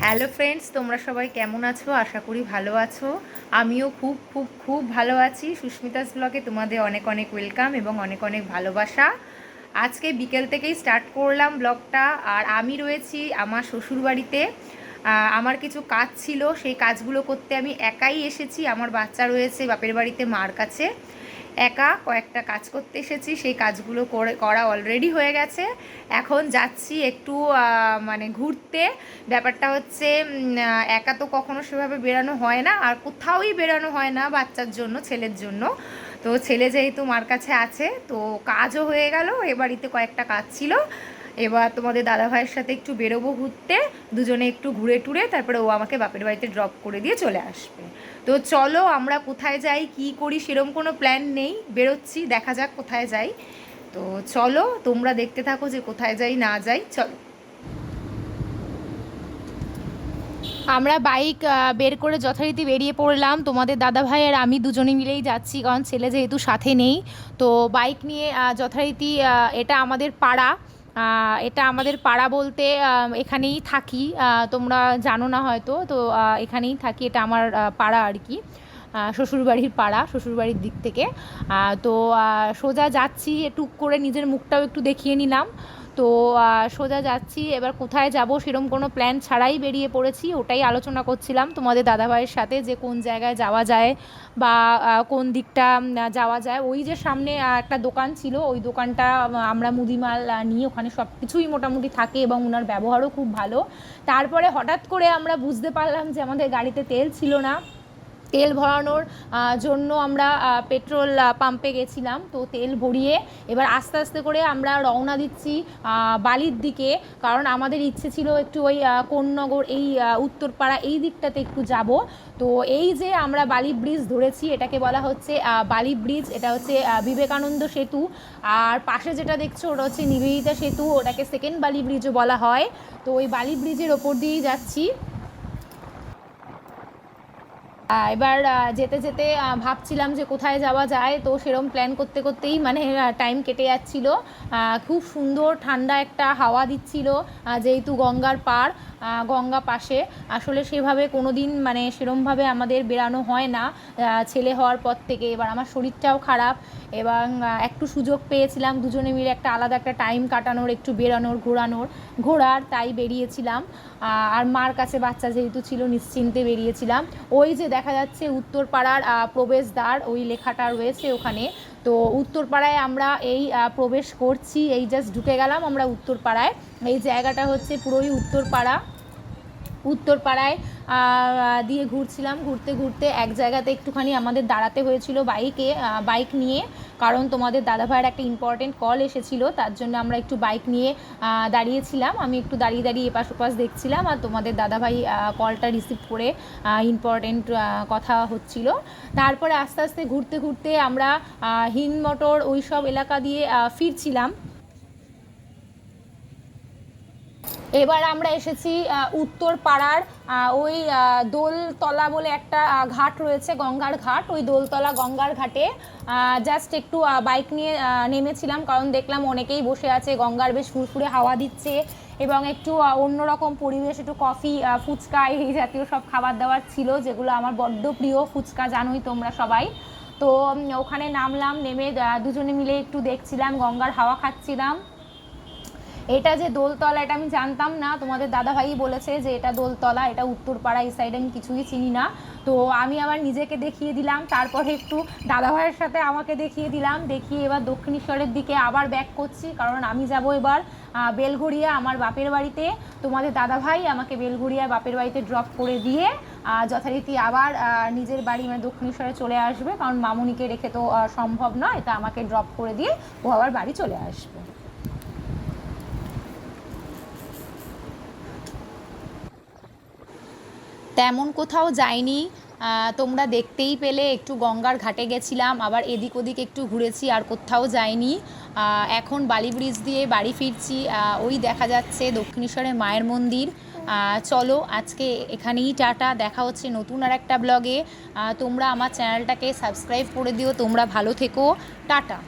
Hello friends, তোমরা সবাই কেমন আছো? আশা করি ভালো আছো। আমিও খুব খুব খুব ভালো আছি। সুস্মিতাস ব্লগে তোমাদের অনেক অনেক ওয়েলকাম এবং অনেক অনেক ভালোবাসা। আজকে বিকেল থেকেই স্টার্ট করলাম ব্লগটা। আর আমি রয়েছি আমার শ্বশুরবাড়িতে। আমার কিছু কাজ ছিল, সেই কাজগুলো করতে আমি একাই এসেছি। আমার বাচ্চা রয়েছে বাপের বাড়িতে মার কাছে। একা কয়েকটা কাজ করতে এসেছি, সেই কাজগুলো করা অলরেডি হয়ে গেছে। এখন যাচ্ছি একটু মানে ঘুরতে। ব্যাপারটা হচ্ছে একা তো কখনো সেভাবে বেরানো হয় না, আর কোথাওই বেরানো হয় না বাচ্চার জন্য, ছেলের জন্য। তো ছেলে যেহেতু মার কাছে আছে, তো কাজও হয়ে গেল। এ বাড়িতে কয়েকটা কাজ ছিল। এবার তোমাদের দাদাভাইয়ের সাথে একটু বেরোবো ঘুরতে, দুজনে একটু ঘুরে টুরে তারপরে ও আমাকে বাপের বাড়িতে ড্রপ করে দিয়ে চলে আসবে। তো চলো আমরা কোথায় যাই কি করি সেরকম কোনো প্ল্যান নেই, বেরোচ্ছি, দেখা যাক কোথায় যাই। তো চলো তোমরা দেখতে থাকো যে কোথায় যাই না যাই। চলো, আমরা বাইক বের করে যথারীতি বেরিয়ে পড়লাম। তোমাদের দাদাভাই আর আমি দুজনে মিলেই যাচ্ছি, কারণ ছেলে যেহেতু সাথে নেই। তো বাইক নিয়ে যথারীতি এটা আমাদের পাড়া। এটা আমাদের পাড়া বলতে এখানেই থাকি। তোমরা জানো না হয়তো, তো এখানেই থাকি। এটা আমার পাড়া আর কি, শ্বশুরবাড়ির পাড়া, শ্বশুরবাড়ির দিক থেকে। তো সোজা যাচ্ছি, টুক করে নিজের মুখটাও একটু দেখিয়ে নিলাম। তো সোজা যাচ্ছি। এবার কোথায় যাব সেরকম কোনো প্ল্যান ছাড়াই বেরিয়ে পড়েছি। ওটাই আলোচনা করছিলাম তোমাদের দাদাভাইয়ের সাথে, যে কোন জায়গায় যাওয়া যায় বা কোন দিকটা যাওয়া যায়। ওই যে সামনে একটা দোকান ছিল, ওই দোকানটা আমরা মুদিমাল নিই, ওখানে সব কিছুই মোটামুটি থাকে এবং ওনার ব্যবহারও খুব ভালো। তারপরে হঠাৎ করে আমরা বুঝতে পারলাম যে আমাদের গাড়িতে তেল ছিল না। তেল ভরানোর জন্য আমরা পেট্রোল পাম্পে গেছিলাম। তো তেল ভরিয়ে এবার আস্তে আস্তে করে আমরা রওনা দিচ্ছি বালির দিকে, কারণ আমাদের ইচ্ছে ছিল একটু ওই কোন্নগর, এই উত্তরপাড়া এই দিকটাতে একটু যাব। তো এই যে আমরা বালি ব্রিজ ধরেছি, এটাকে বলা হচ্ছে বালি ব্রিজ। এটা হচ্ছে বিবেকানন্দ সেতু। আর পাশে যেটা দেখছো ওটা হচ্ছে নিবেদিতা সেতু, ওটাকে সেকেন্ড বালি ব্রিজও বলা হয়। তো ওই বালি ব্রিজের ওপর দিয়েই যাচ্ছি। এবার যেতে যেতে ভাবছিলাম যে কোথায় যাওয়া যায়। তো সেরম প্ল্যান করতে করতেই মানে টাইম কেটে যাচ্ছিল। খুব সুন্দর ঠান্ডা একটা হাওয়া দিচ্ছিল, যেহেতু গঙ্গার পাড়, গঙ্গা পাশে। আসলে সেভাবে কোনো দিন মানে সেরমভাবে আমাদের বেরানো হয় না ছেলে হওয়ার পর থেকে। এবার আমার শরীরটাও খারাপ, এবং একটু সুযোগ পেয়েছিলাম দুজনে মিলে একটা আলাদা একটা টাইম কাটানোর, একটু বেরানোর, ঘোরার, তাই বেরিয়েছিলাম। আর মার কাছে বাচ্চা যেহেতু ছিল, নিশ্চিন্তে বেরিয়েছিলাম। ওই যে দেখা যাচ্ছে উত্তরপাড়ার প্রবেশদ্বার, ওই লেখাটা রয়েছে ওখানে। তো উত্তরপাড়ায় আমরা এই প্রবেশ করছি, এই জাস্ট ঢুকে গেলাম আমরা উত্তরপাড়ায়। এই জায়গাটা হচ্ছে পুরোই উত্তরপাড়ায় দিয়ে ঘুরছিলাম। ঘুরতে ঘুরতে এক জায়গাতে একটুখানি আমাদের দাঁড়াতে হয়েছিল বাইক নিয়ে, কারণ তোমাদের দাদাভাইয়ের একটা ইম্পর্টেন্ট কল এসেছিল, তার জন্য আমরা একটু বাইক নিয়ে দাঁড়িয়েছিলাম। আমি একটু দাঁড়িয়ে দাঁড়িয়ে এপাশ ওপাশ দেখছিলাম, আর তোমাদের দাদাভাই কলটা রিসিভ করে ইম্পর্টেন্ট কথা হচ্ছিল। তারপরে আস্তে আস্তে ঘুরতে ঘুরতে আমরা হিন্দমোটর ওই সব এলাকা দিয়ে ফিরছিলাম। এবার আমরা এসেছি উত্তরপাড়ার ওই দোলতলা বলে একটা ঘাট রয়েছে, গঙ্গার ঘাট। ওই দোলতলা গঙ্গার ঘাটে জাস্ট একটু বাইক নিয়ে নেমেছিলাম, কারণ দেখলাম অনেকেই বসে আছে, গঙ্গার বেশ ফুরফুরে হাওয়া দিচ্ছে এবং একটু অন্যরকম পরিবেশ, একটু কফি, ফুচকা এই জাতীয় সব খাবার দাবার ছিল, যেগুলো আমার বড্ড প্রিয়। ফুচকা জানোই তোমরা সবাই। তো ওখানে নামলাম, নেমে দুজনে মিলে একটু দেখছিলাম, গঙ্গার হাওয়া খাচ্ছিলাম। এটা যে দোলতলা, এটা আমি জানতাম না, তোমাদের দাদাভাই বলেছে যে এটা দোলতলা, এটা উত্তরপাড়া, এই সাইডে আমি কিছুই চিনি না। তো আমি আবার নিজেকে দেখিয়ে দিলাম, তারপরে একটু দাদাভাইয়ের সাথে আমাকে দেখিয়ে দিলাম। দেখিয়ে এবার দক্ষিণেশ্বরের দিকে আবার ব্যাক করছি, কারণ আমি যাব এবার বেলঘড়িয়া আমার বাপের বাড়িতে। তোমাদের দাদাভাই আমাকে বেলঘড়িয়া বাপের বাড়িতে ড্রপ করে দিয়ে যথারীতি আবার নিজের বাড়ি মানে দক্ষিণেশ্বরে চলে আসবে, কারণ মামুনিকে রেখে তো সম্ভব নয়। তা আমাকে ড্রপ করে দিয়ে ও আবার বাড়ি চলে আসবে। তেমন কোথাও যাইনি, তোমরা দেখতেই পেলে, একটু গঙ্গার ঘাটে গেছিলাম, আবার এদিক ওদিক একটু ঘুরেছি, আর কোথাও যাইনি। এখন বালি ব্রিজ দিয়ে বাড়ি ফিরছি। ওই দেখা যাচ্ছে দক্ষিণেশ্বরের মায়ের মন্দির। চলো আজকে এখানেই টাটা, দেখা হচ্ছে নতুন আর একটা ব্লগে। তোমরা আমার চ্যানেলটাকে সাবস্ক্রাইব করে দিও। তোমরা ভালো থেকো, টাটা।